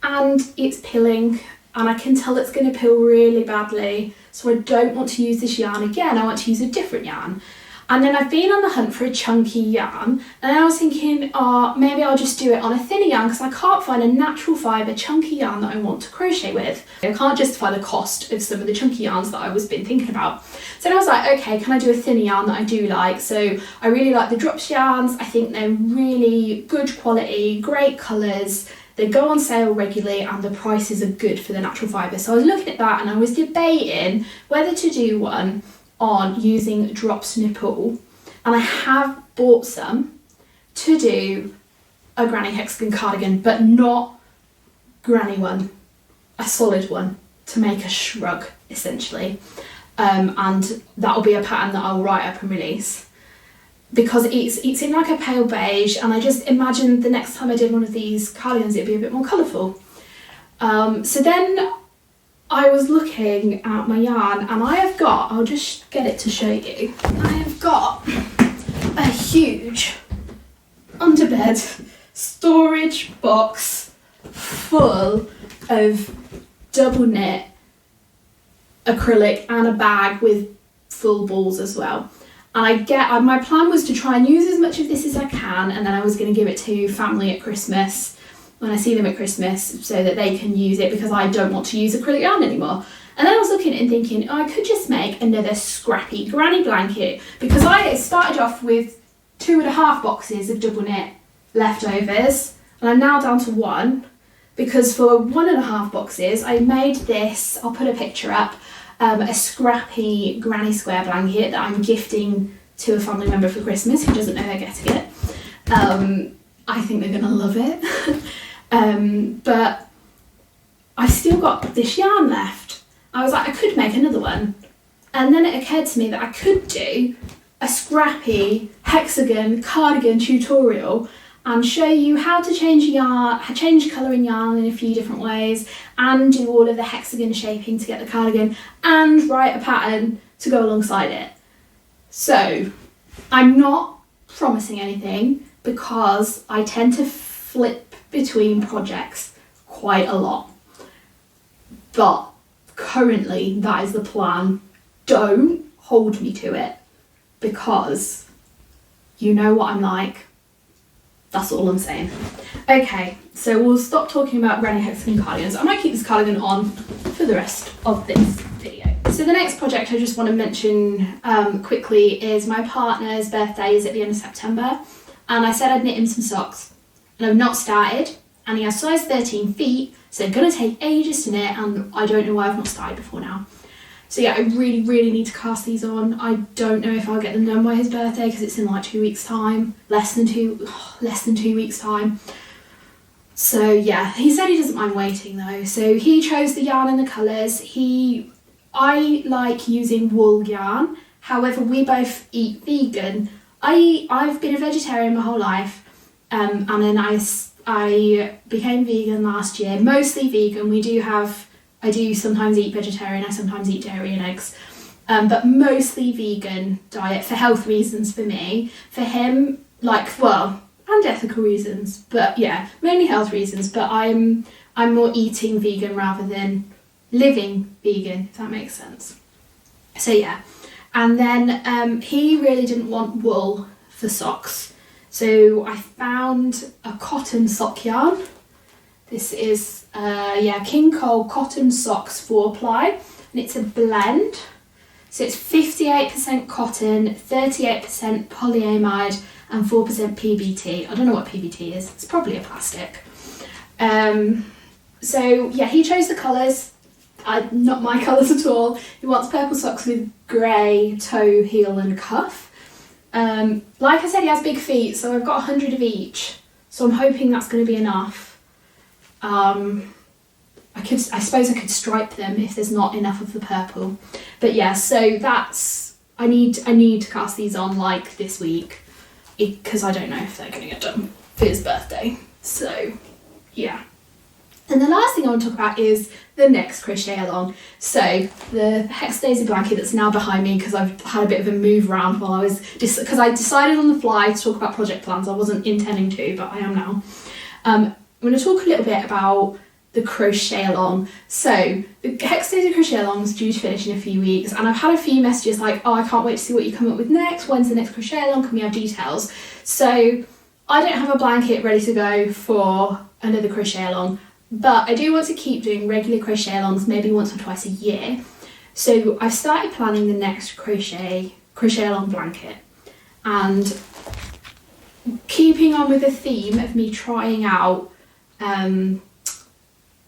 and it's pilling, and I can tell it's going to pill really badly, so I don't want to use this yarn again. I want to use a different yarn. And then I've been on the hunt for a chunky yarn, and I was thinking, oh, maybe I'll just do it on a thinner yarn, because I can't find a natural fibre chunky yarn that I want to crochet with. I can't justify the cost of some of the chunky yarns that I was been thinking about. So then I was like, okay, can I do a thinner yarn that I do like? So I really like the Drops yarns. I think they're really good quality, great colours. They go on sale regularly and the prices are good for the natural fibre. So I was looking at that and I was debating whether to do one on using Drops nipple, and I have bought some to do a granny hexagon cardigan, but not granny one, a solid one to make a shrug essentially, and that'll be a pattern that I'll write up and release, because it's in like a pale beige, and I just imagined the next time I did one of these cardigans it'd be a bit more colourful. So then I was looking at my yarn, and I have got, I'll just get it to show you, I have got a huge underbed storage box full of double knit acrylic and a bag with full balls as well. And my plan was to try and use as much of this as I can, and then I was going to give it to family at Christmas, when I see them at Christmas, so that they can use it, because I don't want to use acrylic yarn anymore. And then I was looking and thinking, oh, I could just make another scrappy granny blanket, because I started off with 2.5 boxes of double knit leftovers, and I'm now down to 1, because for 1.5 boxes I made this, I'll put a picture up, a scrappy granny square blanket that I'm gifting to a family member for Christmas who doesn't know they're getting it. I think they're gonna love it. But I've still got this yarn left. I was like, I could make another one. And then it occurred to me that I could do a scrappy hexagon cardigan tutorial and show you how to change colour in yarn in a few different ways, and do all of the hexagon shaping to get the cardigan, and write a pattern to go alongside it. So I'm not promising anything, because I tend to flip between projects quite a lot. But currently that is the plan. Don't hold me to it, because you know what I'm like. That's all I'm saying. Okay, so we'll stop talking about granny hexagon cardigans. I might keep this cardigan on for the rest of this video. So the next project I just want to mention quickly is my partner's birthday is at the end of September, and I said I'd knit him some socks, and I've not started, and he has size 13 feet, so it's going to take ages to knit, and I don't know why I've not started before now. So yeah, I really need to cast these on. I don't know if I'll get them done by his birthday, because it's in like 2 weeks time, less than 2 weeks time. So yeah, he said he doesn't mind waiting though. So he chose the yarn and the colours. I like using wool yarn. However, we both eat vegan. I've been a vegetarian my whole life, and then I became vegan last year, mostly vegan. I do sometimes eat vegetarian, I sometimes eat dairy and eggs, but mostly vegan diet for health reasons for me. For him, and ethical reasons, but yeah, mainly health reasons. But I'm more eating vegan rather than living vegan, if that makes sense. So yeah, and then he really didn't want wool for socks, so I found a cotton sock yarn. This is King Cole cotton socks 4-ply, and it's a blend. So it's 58% cotton, 38% polyamide, and 4% PBT. I don't know what PBT is. It's probably a plastic. So yeah, he chose the colours. Not my colours at all. He wants purple socks with grey toe, heel and cuff. Like I said, he has big feet, so I've got 100 of each. So I'm hoping that's going to be enough. I suppose I could stripe them if there's not enough of the purple. But yeah, so I need to cast these on like this week, because I don't know if they're going to get done for his birthday. So yeah. And the last thing I want to talk about is the next crochet along. So the Hex Daisy blanket that's now behind me, because I've had a bit of a move around while I was, because I decided on the fly to talk about project plans. I wasn't intending to, but I am now. I'm going to talk a little bit about the crochet along. So the Hex Daisy crochet along is due to finish in a few weeks, and I've had a few messages like, oh, I can't wait to see what you come up with next. When's the next crochet along? Can we have details? So I don't have a blanket ready to go for another crochet along, but I do want to keep doing regular crochet alongs, maybe once or twice a year. So I've started planning the next crochet along blanket, and keeping on with the theme of me trying out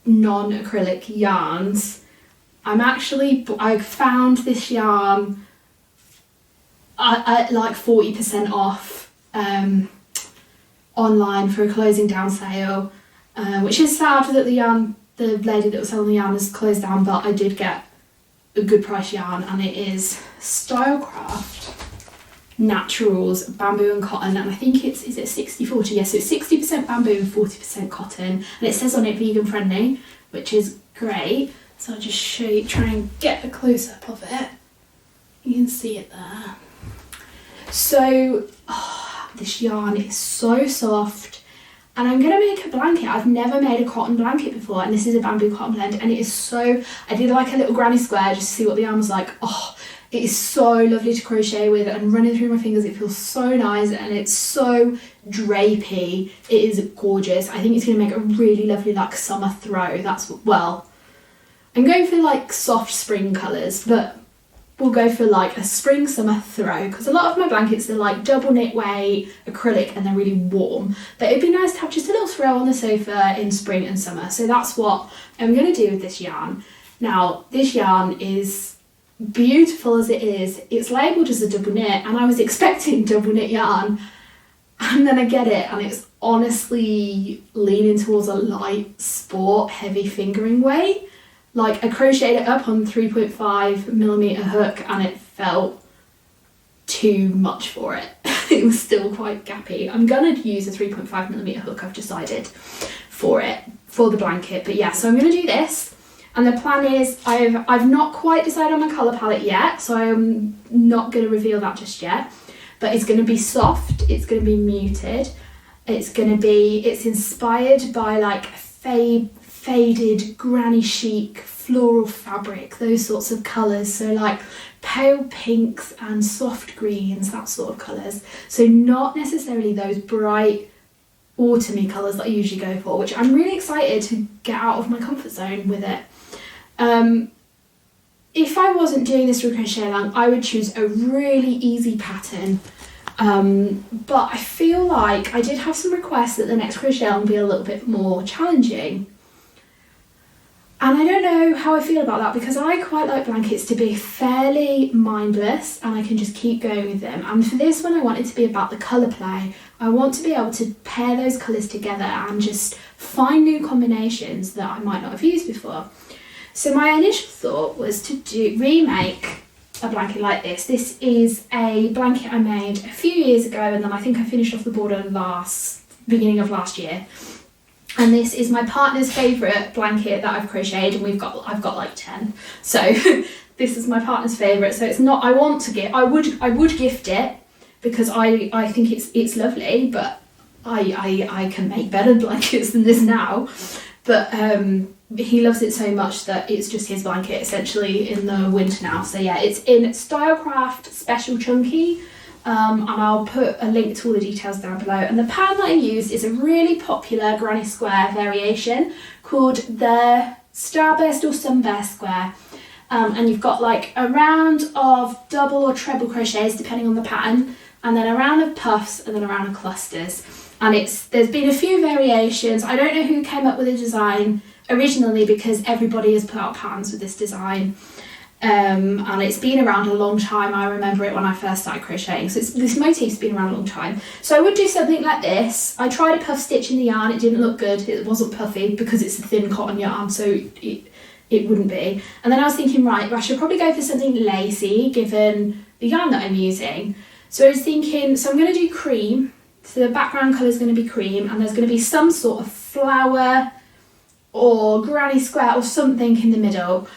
non-acrylic yarns, I found this yarn at like 40% off online for a closing down sale. Which is sad that the lady that was selling the yarn has closed down, but I did get a good price yarn, and it is Stylecraft Naturals Bamboo and Cotton, and I think is it 60-40? Yes, so it's 60% bamboo and 40% cotton, and it says on it vegan friendly, which is great. So I'll just try and get a close-up of it. You can see it there. So this yarn is so soft. And I'm going to make a blanket. I've never made a cotton blanket before, and this is a bamboo cotton blend, and it is so, I did like a little granny square just to see what the yarn was like. Oh, it is so lovely to crochet with, and running through my fingers, it feels so nice, and it's so drapey. It is gorgeous. I think it's going to make a really lovely like summer throw. I'm going for like soft spring colours, but we'll go for like a spring summer throw, because a lot of my blankets are like double knit weight acrylic and they're really warm, but it'd be nice to have just a little throw on the sofa in spring and summer. So that's what I'm going to do with this yarn. Now this yarn is beautiful as it is. It's labelled as a double knit, and I was expecting double knit yarn, and then I get it and it's honestly leaning towards a light sport heavy fingering weight. Like I crocheted it up on 3.5mm hook, and it felt too much for it. It was still quite gappy. I'm gonna use a 3.5mm hook, I've decided, for the blanket. But yeah, so I'm gonna do this, and the plan is I've not quite decided on my colour palette yet, so I'm not gonna reveal that just yet. But it's gonna be soft, it's gonna be muted, it's inspired by like faded granny chic floral fabric, those sorts of colours, so like pale pinks and soft greens, that sort of colours. So not necessarily those bright autumny colours that I usually go for, which I'm really excited to get out of my comfort zone with it. If I wasn't doing this for crochet along, I would choose a really easy pattern, but I feel like I did have some requests that the next crochet along be a little bit more challenging. And I don't know how I feel about that, because I quite like blankets to be fairly mindless and I can just keep going with them. And for this one, I want it to be about the colour play. I want to be able to pair those colours together and just find new combinations that I might not have used before. So my initial thought was to remake a blanket like this. This is a blanket I made a few years ago, and then I think I finished off the border beginning of last year. And this is my partner's favourite blanket that I've crocheted, and I've got like 10. So this is my partner's favourite. So it's not, I would gift it because I think it's lovely, but I can make better blankets than this now. But he loves it so much that it's just his blanket essentially in the winter now. So yeah, it's in Stylecraft Special Chunky. And I'll put a link to all the details down below. And the pattern that I used is a really popular granny square variation called the Starburst or Sunburst square. And you've got like a round of double or treble crochets depending on the pattern, and then a round of puffs, and then a round of clusters. And there's been a few variations. I don't know who came up with the design originally, because everybody has put out patterns with this design. And it's been around a long time. I remember it when I first started crocheting, so this motif's been around a long time. So I would do something like this. I tried a puff stitch in the yarn, it didn't look good, it wasn't puffy because it's a thin cotton yarn, so it wouldn't be. And then I was thinking, right, I should probably go for something lacy given the yarn that I'm using. So I was thinking, so I'm going to do cream, so the background colour is going to be cream, and there's going to be some sort of flower or granny square or something in the middle.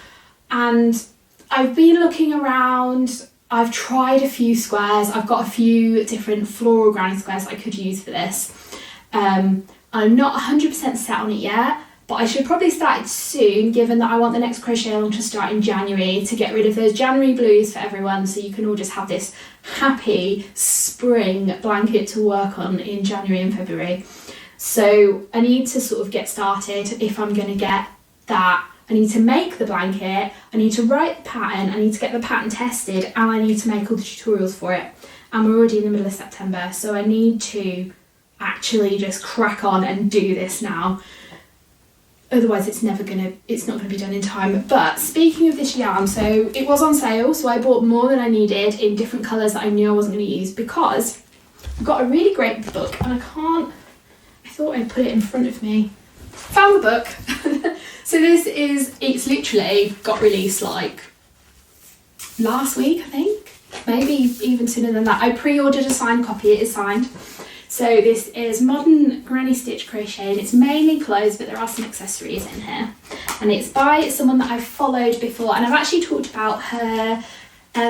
And I've been looking around, I've tried a few squares, I've got a few different floral granny squares I could use for this. I'm not 100% set on it yet, but I should probably start it soon, given that I want the next crochet along to start in January, to get rid of those January blues for everyone, so you can all just have this happy spring blanket to work on in January and February. So I need to sort of get started if I'm going to get that. I need to make the blanket, I need to write the pattern, I need to get the pattern tested, and I need to make all the tutorials for it. And we're already in the middle of September, so I need to actually just crack on and do this now. Otherwise it's not gonna be done in time. But speaking of this yarn, so it was on sale, so I bought more than I needed in different colours that I knew I wasn't going to use, because I've got a really great book, and I thought I'd put it in front of me. Found the book. So it's literally got released like last week, I think, maybe even sooner than that. I pre-ordered a signed copy, it is signed. So this is Modern Granny Stitch Crochet, and it's mainly clothes, but there are some accessories in here. And it's by someone that I've followed before, and I've actually talked about her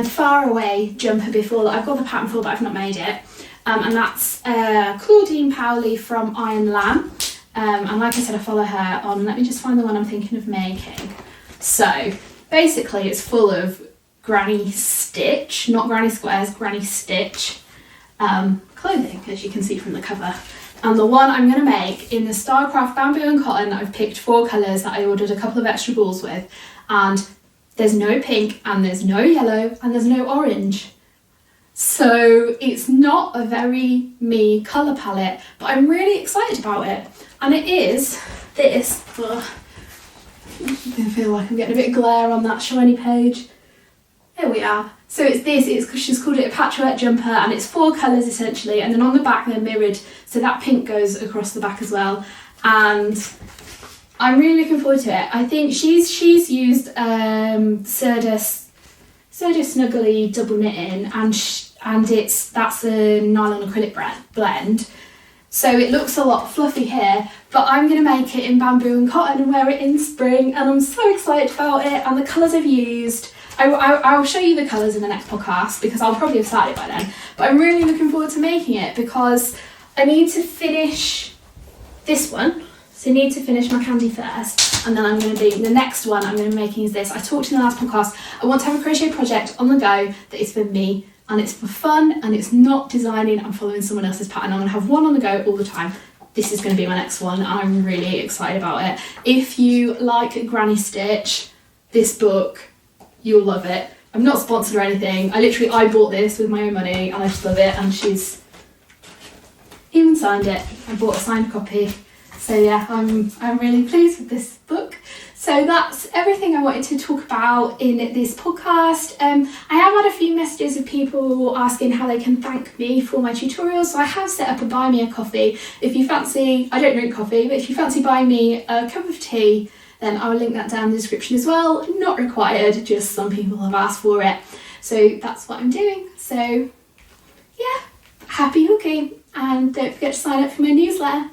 Far Away jumper before that I've got the pattern for, but I've not made it. And that's Claudine Powley from Iron Lamb. And like I said, I follow her on, let me just find the one I'm thinking of making. So basically it's full of granny stitch, not granny squares, granny stitch clothing, as you can see from the cover. And the one I'm going to make in the Starcraft Bamboo and Cotton, I've picked 4 colours that I ordered a couple of extra balls with, and there's no pink, and there's no yellow, and there's no orange. So it's not a very me colour palette, but I'm really excited about it. And it is this, I feel like I'm getting a bit of glare on that shiny page. There we are. So it's this, she's called it a patchwork jumper, and it's 4 colours essentially, and then on the back they're mirrored, so that pink goes across the back as well. And I'm really looking forward to it. I think she's used Cedar Snuggly double knitting, and that's a nylon acrylic blend. So it looks a lot fluffy here, but I'm going to make it in bamboo and cotton and wear it in spring, and I'm so excited about it. And the colours I've used, I'll show you the colours in the next podcast, because I'll probably have started by then. But I'm really looking forward to making it, because I need to finish this one. So I need to finish my candy first, and then the next one I'm going to be making is this. I talked in the last podcast, I want to have a crochet project on the go that is for me, and it's for fun, and it's not designing and following someone else's pattern. I'm going to have one on the go all the time. This is going to be my next one, and I'm really excited about it. If you like granny stitch, this book, you'll love it. I'm not sponsored or anything. I bought this with my own money, and I just love it, and she's even signed it. I bought a signed copy. So yeah, I'm really pleased with this book. So that's everything I wanted to talk about in this podcast. I have had a few messages of people asking how they can thank me for my tutorials. So I have set up a buy me a coffee. If you fancy, I don't drink coffee, but if you fancy buying me a cup of tea, then I'll link that down in the description as well. Not required, just some people have asked for it. So that's what I'm doing. So yeah, happy hooking, and don't forget to sign up for my newsletter.